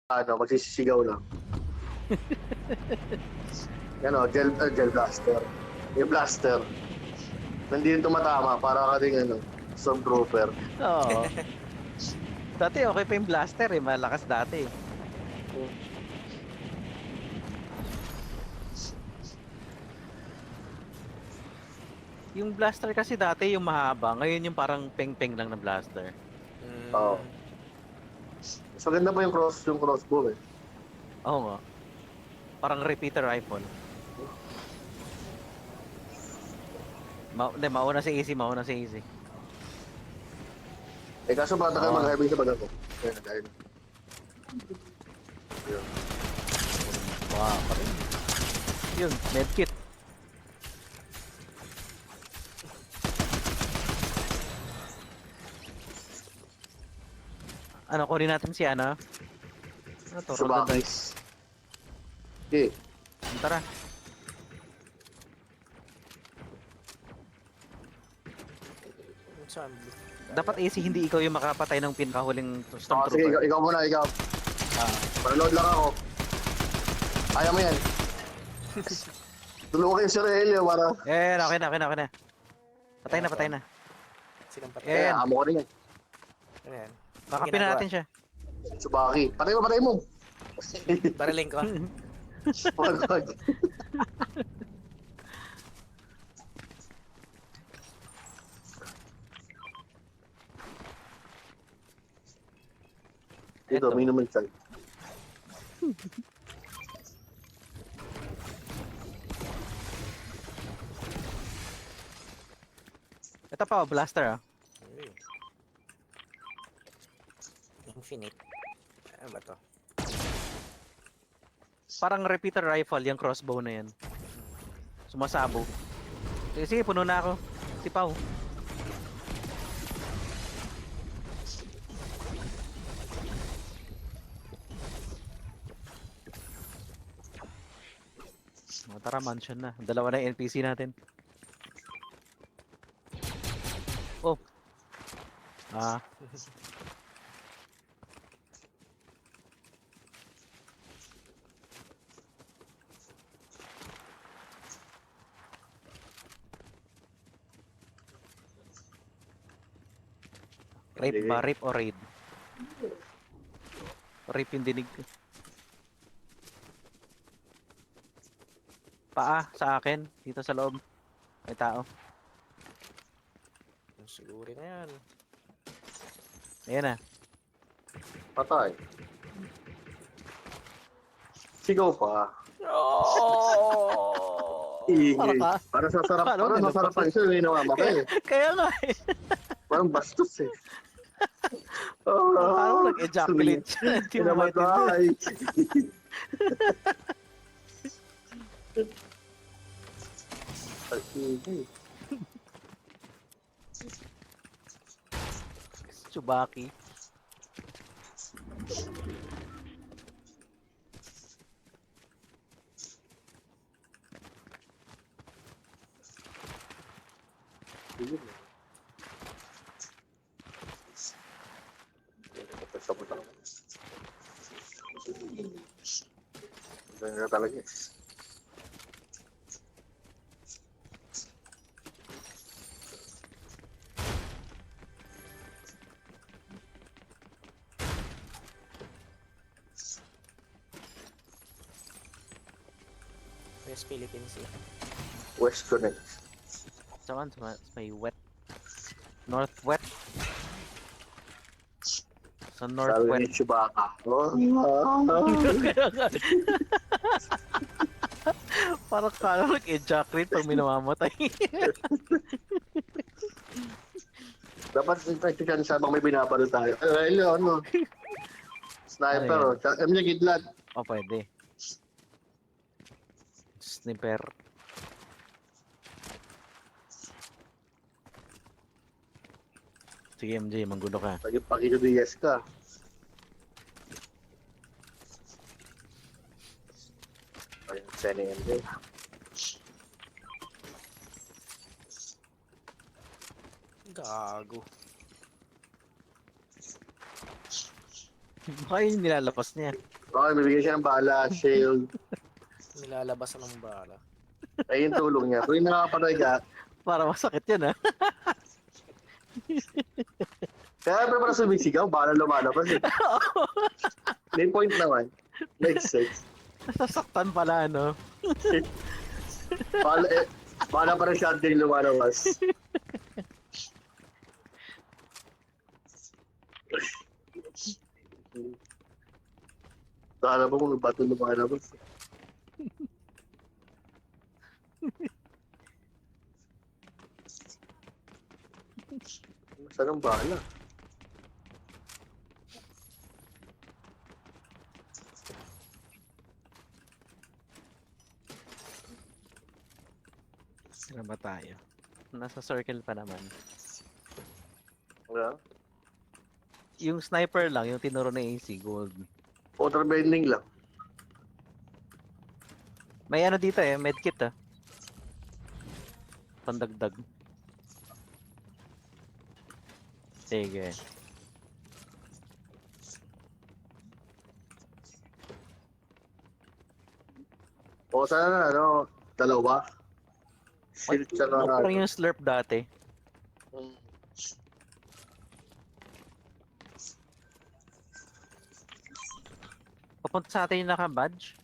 Magsisisigaw lang. Gel blaster. Yung blaster. Hindi yung tumatama, para ka rin stormtrooper. Oo. Dati okay pa yung blaster eh, malakas dati. Yung blaster kasi dati yung mahaba, ngayon yung parang peng-peng lang na blaster. Oo. Mas maganda pa yung crossbow eh. Oo nga. Parang repeater rifle. Hindi, mauna si Easy, mauna si Easy. Kaso bata kayo Oo. mag-heavy sa baga ko. Kaya nag-ayun. Yun. Wow, pa rin. Yun, medkit. Ano, kunin natin si ano? Ano to? Roll the dice. Okay. Tara. Saan? Dapat Easy, hindi ikaw yung makapatay ng pinakahuling Sige, stormtrooper. ikaw muna, ikaw. Panonood lang ako. Kaya mo yan. Tulungan kayo si Relio para... Okay na. Patay na. Sinong patay? Kaya, Yan. amo ko rin yan. Ano yan? Kakapin na natin siya. Tsubaki. Patay mo. Bariling ko. Wag. Dito, may naman side. Ito pa, blaster ah. Uy. Infinite. Ano ba to? Parang repeater rifle, yung crossbow na yan. Sumasabo. Sige, puno na ako. Si Pau. Tara, mansion na. Dalawa na yung NPC natin. Oh. Rape ba? Rape o raid? Rape yung dinig ko. Paa sa akin. Dito sa loob. May tao. Siguro na yan. Ayan na. Patay. Sigaw pa. Oh! Para sa sarapan siya yung namamatay. Kaya nga eh. Parang bastos eh. Parang nag-ejaculate siya. Hindi mo Namatay. Chewbacca. Ganyan talaga eh. West Philippines eh. West Connect. Saan? May wet. North wet. Sa north Sabi wet. ni Chewbacca. Parang kala nag-ejaculate pag minamamatay. Dapat siya habang may binapalo tayo. Ano? Sniper. Ano yung kidlat? O, pwede. Sniper. Sige, MJ, manggulo ka. Pag-inubiyas ka. Ayun, Sene MJ. Gago. Baka yun nilalapas niya. Okay, bibigyan siya ng bala, shield. Nilalabas na ng bala. Ay, yung tulong niya. Kung yung nakapatay ka, Para masakit yan, ha? kaya pa para sumisigaw, bala lumalabas eh. May point naman. Makes sense. Nasasaktan pala, no? Bala pa rin shotgun yung lumalabas. Sana ba kung may bato lumalabas? Saan ang bala? Saan ba tayo? Nasa circle pa naman. Wala. Yung sniper lang, yung tinuro na AC, gold. Water bending lang. May ano dito eh, medkit ah. Pandagdag. Sige. O sana ano, dalawa. Shield tsaka Parang yung slurp dati. Mm. Papunta sa atin yung naka-badge.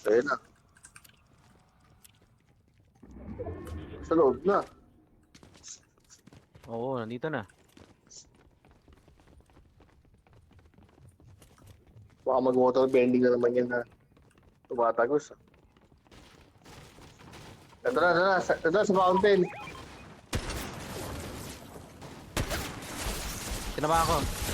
Ayun na. Sa loob na. Oo, nandito na. Baka mag-water bending na naman yan na tumatagos. Ito na. Ito na sa fountain. Tinama ako.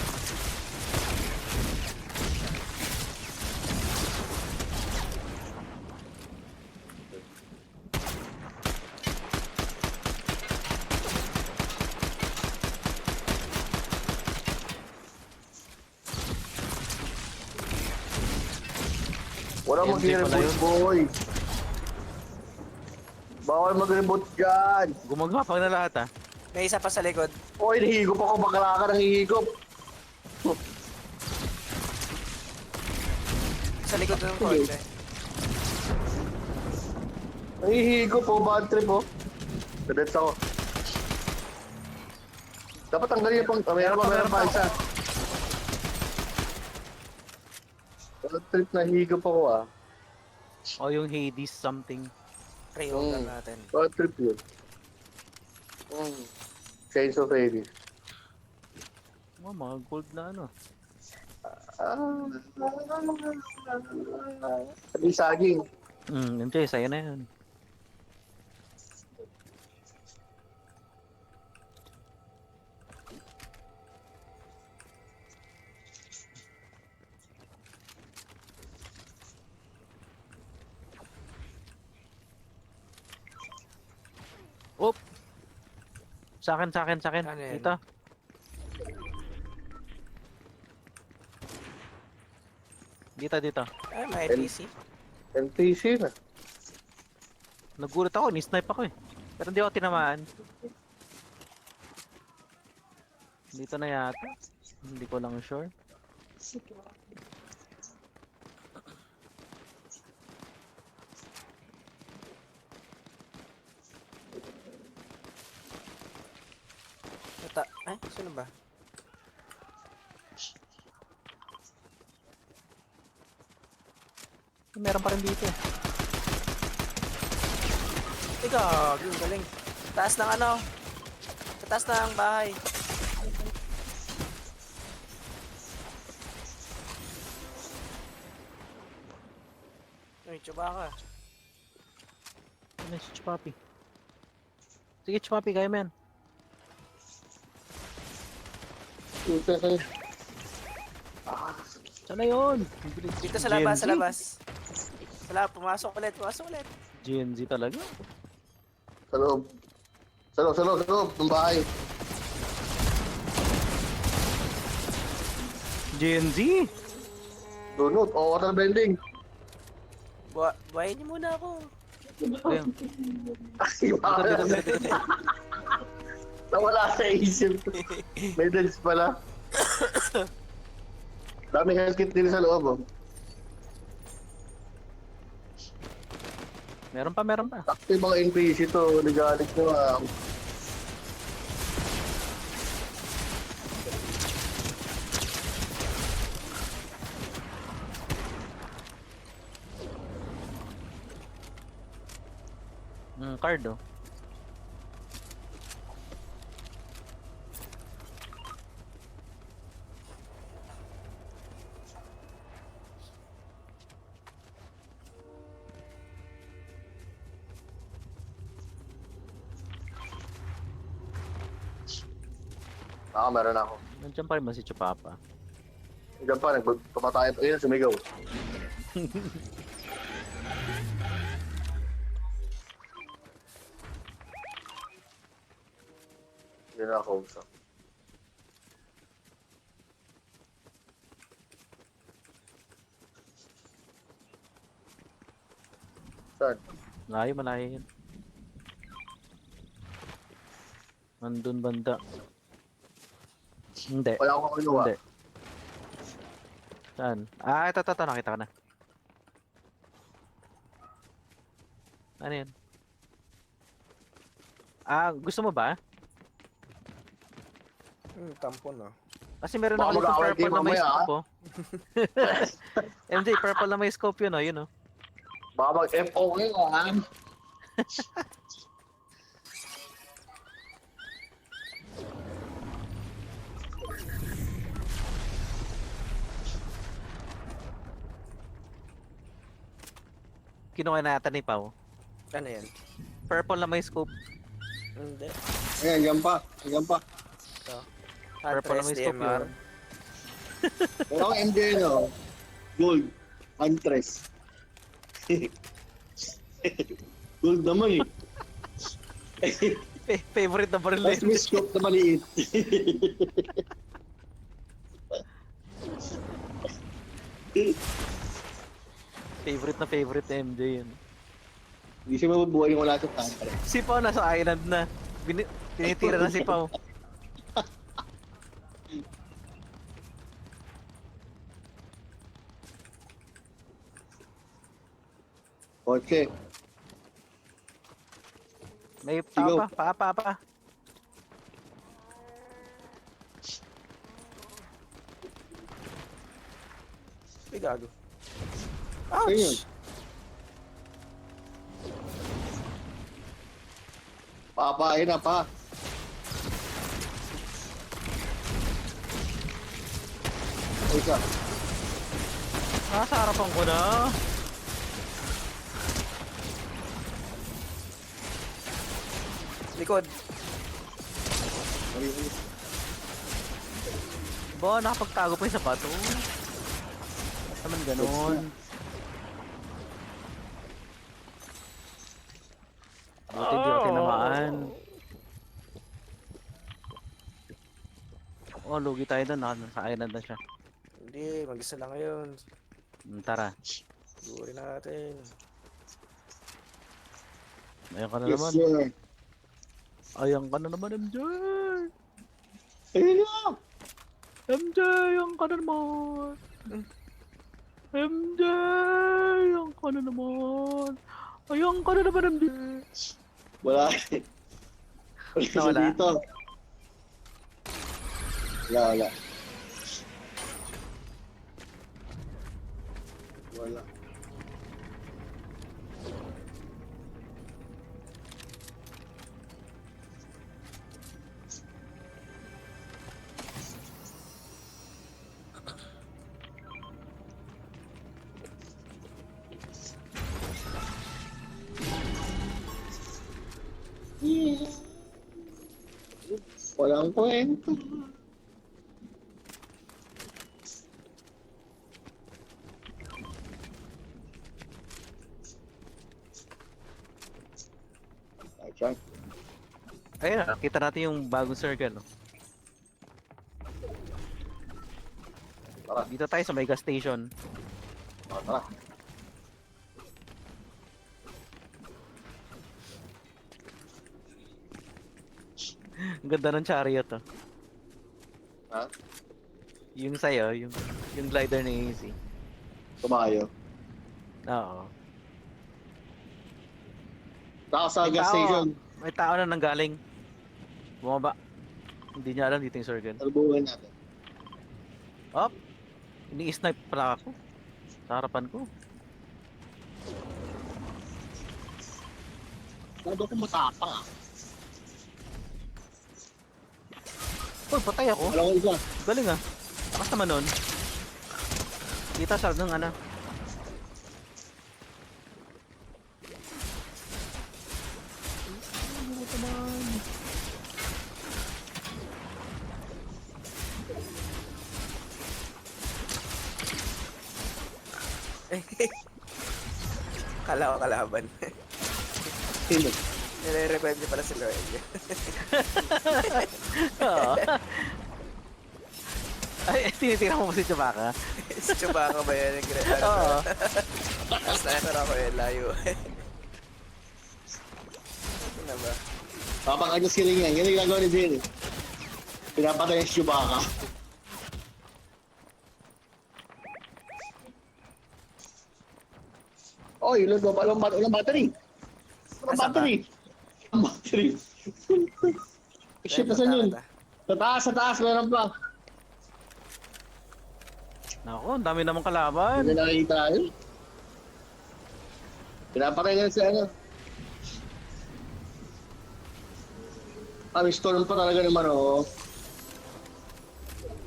Wala MJ mag-reboot, pala yun. boy. Bawal mag-reboot dyan. Gumagapang na lahat ah. May isa pa sa likod. Oy, nahihigop ako. Bakla ka nang hihigop. Sa likod ng kotse. Nahihigop po. Bad trip po. Kadets ako. Dapat tanggalin yung pang... Meron pa isa. Bad trip na higop ako ah. O yung Hades something. Pre-order natin. Bad trip yun. Chains of Hades. Oh, mga gold na ano. Sabi saging. MJ, sa'yo na yan. Oop! Sa akin. Ano yan? Dito. Dito. Ay, may NPC. NPC na. Nagulat ako, ni-snipe ako eh. Pero hindi ako tinamaan. Dito na yata. Hindi ko lang sure. Ay, sino ba? Meron pa rin dito eh. Ikaw, yung galing. Taas ng ano? Sa taas ng bahay. Uy, Chewbacca. Ano si Chupapi? Sige Chupapi, kaya mo yan. Puta kayo. Sana yun? Dito sa labas, GNZ? sa labas. Pumasok ulit. GNZ talaga. Sa loob. Sa loob. Ng bahay. GNZ? Donut. O, water bending. Buhayin niyo muna ako. Ayun. Ay, Dito, dito, dito, dito. nawala sa isip. Medals pala. Daming health kit din sa loob, oh. Meron pa, meron pa. Takto yung mga NPC to, nagalit nyo, ah. Card, oh. Meron ako. Nandiyan pa rin ba si Chupapa? Diyan pa, tumatay. Ayun, sumigaw. Yun na ako. Saan? Malayo, malayo yun. Nandun banda. Hindi. Wala akong kinuha. Hindi. Saan? Ito. Nakita ka na. Ano yan? Gusto mo ba? Tampon ah. Kasi meron Baka ako dito mag-away purple kayo na may mamaya, scope, oh. MJ, purple na may scope yun, oh. Yun, oh. Baka mag-FO kayo, ha? Kinuha na natin ni Pao. Ano yan? Purple na may scope. Hindi. Ayan, yan pa. Yan pa. Purple na may scope yun. Pero ang MJ, no? Gold. Huntress. Gold naman, eh. Favorite na baril Tapos may scope na maliit. Favorite na MJ yun. Hindi siya mabubuhay yung wala sa tanker. Si Pao nasa island na. Tinitira na si Pao. Kotse. May Sigaw. tao pa. Ay, gago. Ayun. Ouch! Papain na pa. Isa. Sa harapan ko na. Likod. Ba, nakapagtago pa yung sapato. Naman ganun. Buti di ako tinamaan. Oh, lugi tayo doon. Nasa island na siya. Hindi, mag-isa lang ngayon. Tara. Sigurin natin. Ayan ka na Yes, naman. sir. Ayan ka na naman, MJ. Ayun na. MJ, ayan ka na naman. MJ, ayan ka na naman. Ayan ka na naman, MJ. Wala. Wala siya Nawala? dito. Wala. Wala. Walang kwento. Ayan. Ayun na, kita natin yung bagong circle. No? Tara. Dito tayo sa may gas station. Tara. Ang ganda ng chariot, oh. Ha? Yung sa'yo, yung glider ni Easy. Tumayo. Oo. Tapos sa May gas tao, station. may tao na nanggaling. Bumaba. Hindi niya alam dito yung Sorgan. Salubungan natin. Up! Ini-snipe pala ako. Sa harapan ko. Lado ko matapang ah. Uy, patay ako. Alam ko isa. Galing ah. Takas naman nun. Kita siya ng ano. Kala ko kalaban. Sino? Nire-revive niya pala si Loel. Oo. Ay, tinitira mo si Chewbacca. Si Chewbacca ba yan? Oo. Sniper ako eh, layo. Ano na ba? Papakanya siling yan. Ganyan ginagawa ni Jerry. Pinapatay yung Chewbacca. Oy, walang battery. Walang Asa battery. Walang battery. Shit, nasan yun? Sa taas, meron pa. Nako, ang dami namang kalaban. Hindi nakikita yun. Pinapatay nga si ano. May storm pa talaga naman, oh.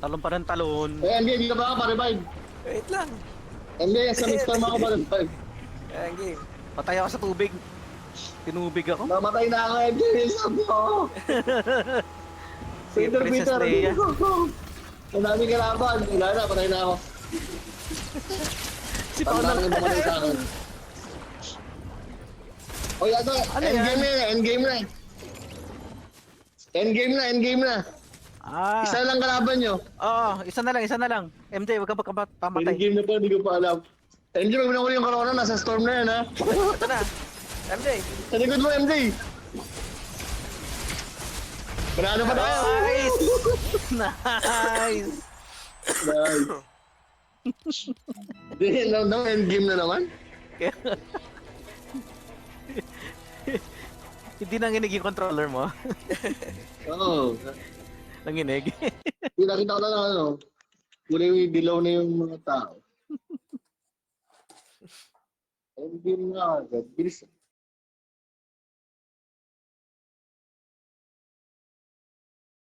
Talon pa ng talon. Eh, hindi, hindi ka ba ako pa-revive? Wait lang. Hindi, sa storm ako pa-revive. Ayan, game. Patay ako sa tubig. Tinubig ako. Mamatay na ako, MJ. Sabi ko. Si Peter, Princess Peter. Leia. Ang daming kalaban. Wala na, patay na ako. Si Paul na Tandaan yung bumatay sa akin. Oy, ano? Ano Endgame na yan, endgame na. Endgame na. Ah. Isa lang kalaban nyo. Oo, isa na lang. MJ, wag ka pamatay. Endgame na pa, hindi ko pa alam. MJ, wag mo na yung corona, nasa storm na yan, ha? Ito na. MJ. Sa likod mo, MJ. Panalo pa tayo. Nice! Nice! Nice. Hindi, endgame na naman. Hindi nanginig yung controller mo. Oo. Nanginig. Nakita ko lang ano. Kulay dilaw na yung mga tao. Endgame na agad. Bilis.